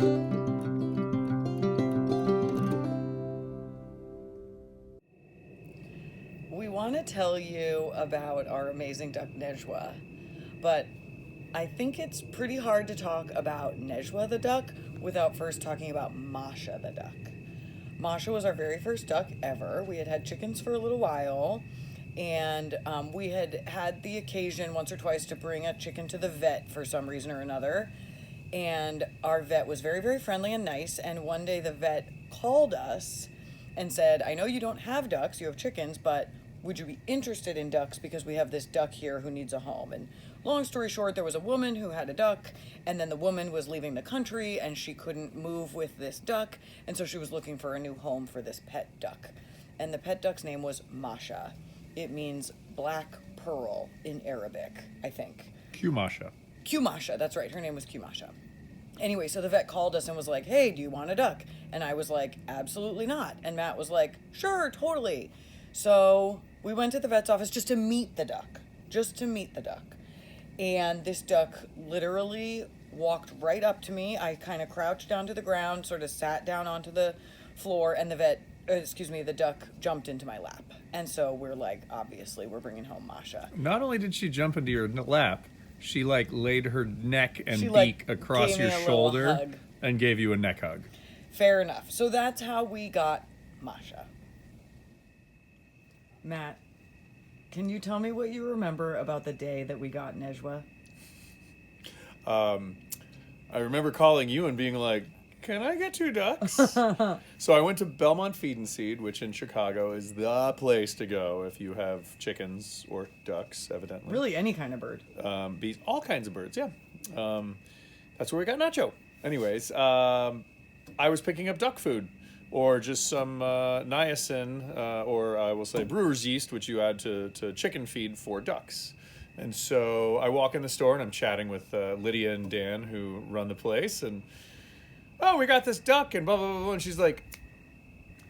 We want to tell you about our amazing duck Nejwa, but I think it's pretty hard to talk about Nejwa the duck without first talking about Masha the duck. Masha was our very first duck ever. We had had chickens for a little while, and we had had the occasion once or twice to bring a chicken to the vet for some reason or another. And our vet was very, very friendly and nice. And one day the vet called us and said, I know you don't have ducks, you have chickens, but would you be interested in ducks because we have this duck here who needs a home? And long story short, there was a woman who had a duck, and then the woman was leaving the country and she couldn't move with this duck, and so she was looking for a new home for this pet duck. And the pet duck's name was Masha. It means black pearl in Arabic, I think. Kumasha. Kumasha, that's right. Her name was Kumasha. Anyway, so the vet called us and was like, hey, do you want a duck? And I was like, absolutely not. And Matt was like, sure, totally. So we went to the vet's office just to meet the duck. And this duck literally walked right up to me. I kind of crouched down to the ground, sort of sat down onto the floor, and the duck jumped into my lap. And so we're like, obviously, we're bringing home Masha. Not only did she jump into your lap, she laid her neck and She, beak across your shoulder hug. And gave you a neck hug. Fair enough. So that's how we got Masha. Matt, can you tell me what you remember about the day that we got Nejwa? I remember calling you and being like, can I get 2 ducks? So I went to Belmont Feed and Seed, which in Chicago is the place to go if you have chickens or ducks, evidently. Really, any kind of bird. Bees, all kinds of birds, yeah. That's where we got Nacho. Anyways, I was picking up duck food, or just some niacin, or I will say brewer's yeast, which you add to chicken feed for ducks. And so I walk in the store and I'm chatting with Lydia and Dan, who run the place, and oh, we got this duck and blah, blah, blah, blah. And she's like,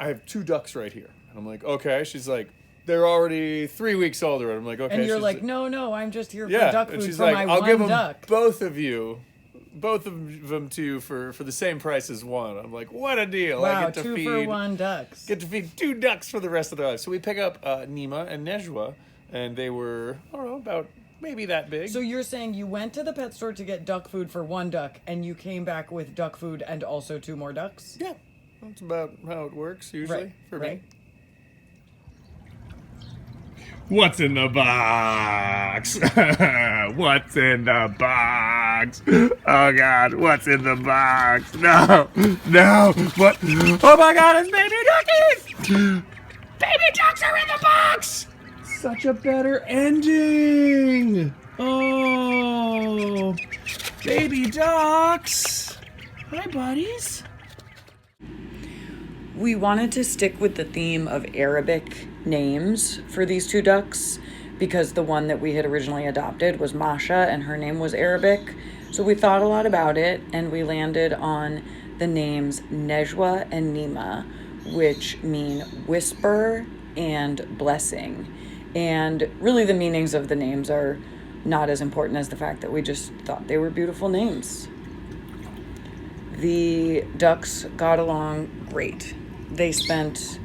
I have 2 ducks right here. And I'm like, okay. She's like, they're already 3 weeks older. And I'm like, okay. And you're she's like, no, I'm just here for yeah. duck And food she's for like, my I'll one give them duck. both of them to you for the same price as one. I'm like, what a deal. Wow, I get to 2 feed, for 1 ducks. Get to feed 2 ducks for the rest of their life. So we pick up Nima and Nejwa, and they were, I don't know, about maybe that big. So you're saying you went to the pet store to get duck food for 1 duck, and you came back with duck food and also 2 more ducks? Yeah, that's about how it works usually for me. What's in the box? What's in the box? Oh, God, what's in the box? No, what? Oh, my God, it's baby duckies! Baby ducks are in the box! Such a better ending! Oh, baby ducks! Hi, buddies. We wanted to stick with the theme of Arabic names for these 2 ducks because the one that we had originally adopted was Masha and her name was Arabic. So we thought a lot about it and we landed on the names Nejwa and Nima, which mean whisper and blessing. And really the meanings of the names are not as important as the fact that we just thought they were beautiful names. The ducks got along great. They spent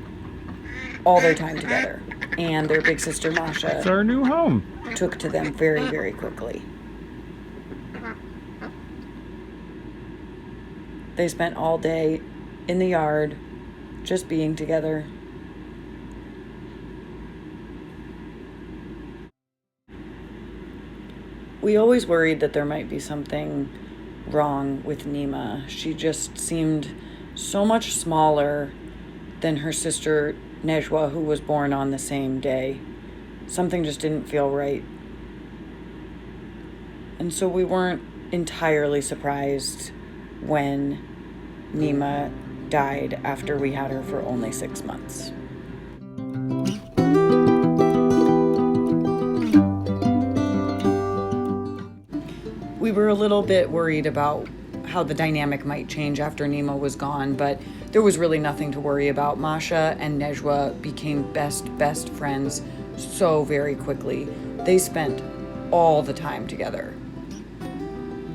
all their time together, and their big sister Masha It's our new home. took to them very, very quickly. They spent all day in the yard just being together. We always worried that there might be something wrong with Nima. She just seemed so much smaller than her sister Nejwa, who was born on the same day. Something just didn't feel right. And so we weren't entirely surprised when Nima died after we had her for only 6 months. We were a little bit worried about how the dynamic might change after Nima was gone, but there was really nothing to worry about. Masha and Nejwa became best friends so very quickly. They spent all the time together.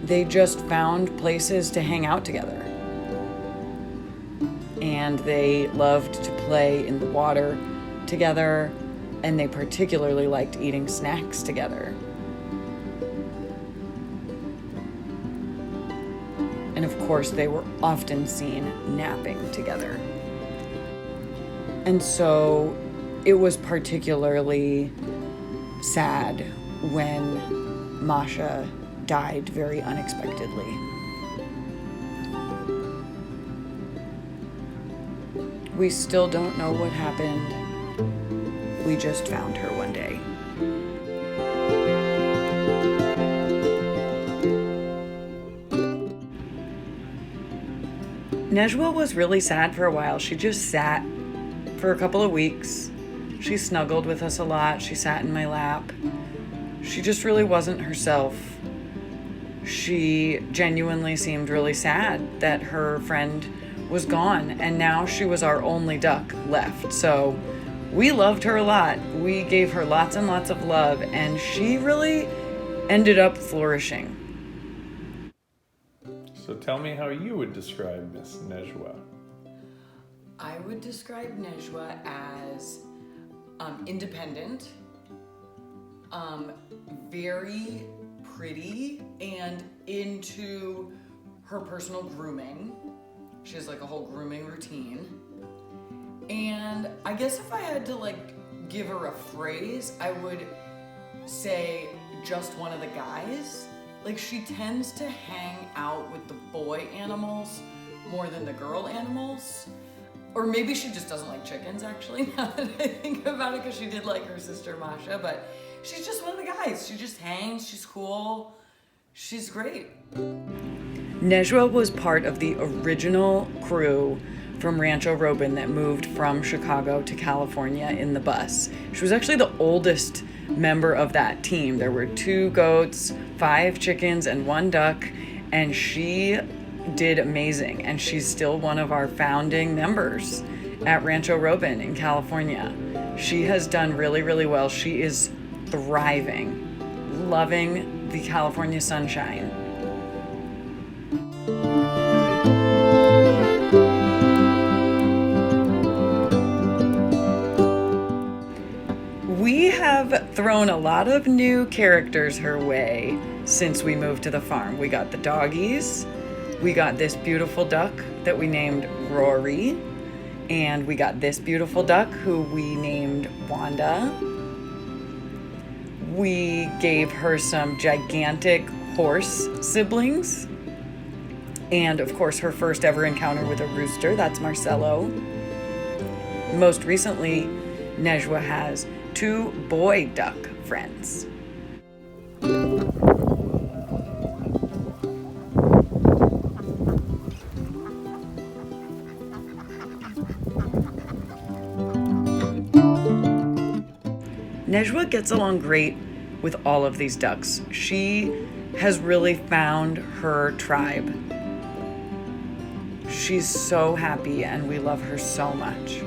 They just found places to hang out together. and they loved to play in the water together, and they particularly liked eating snacks together. And of course, they were often seen napping together. And so it was particularly sad when Masha died very unexpectedly. We still don't know what happened. We just found her one day. Nejwa was really sad for a while. She just sat for a couple of weeks. She snuggled with us a lot. She sat in my lap. She just really wasn't herself. She genuinely seemed really sad that her friend was gone, and now she was our only duck left. So we loved her a lot. We gave her lots and lots of love, and she really ended up flourishing. So tell me how you would describe Miss Nejwa. I would describe Nejwa as independent, very pretty, and into her personal grooming. She has like a whole grooming routine. And I guess if I had to like give her a phrase, I would say just one of the guys. Like, she tends to hang out with the boy animals more than the girl animals. Or maybe she just doesn't like chickens, actually, now that I think about it, because she did like her sister Masha, but she's just one of the guys. She just hangs, she's cool, she's great. Nejwa was part of the original crew from Rancho Roben that moved from Chicago to California in the bus. She was actually the oldest member of that team. There were 2 goats, 5 chickens, and 1 duck, and she did amazing, and she's still one of our founding members at Rancho Roben in California. She has done really, really well. She is thriving, loving the California sunshine. We have thrown a lot of new characters her way since we moved to the farm. We got the doggies, we got this beautiful duck that we named Rory, and we got this beautiful duck who we named Wanda. We gave her some gigantic horse siblings, and of course her first ever encounter with a rooster, that's Marcelo. Most recently, Nejwa has 2 boy duck friends. Nejwa gets along great with all of these ducks. She has really found her tribe. She's so happy, and we love her so much.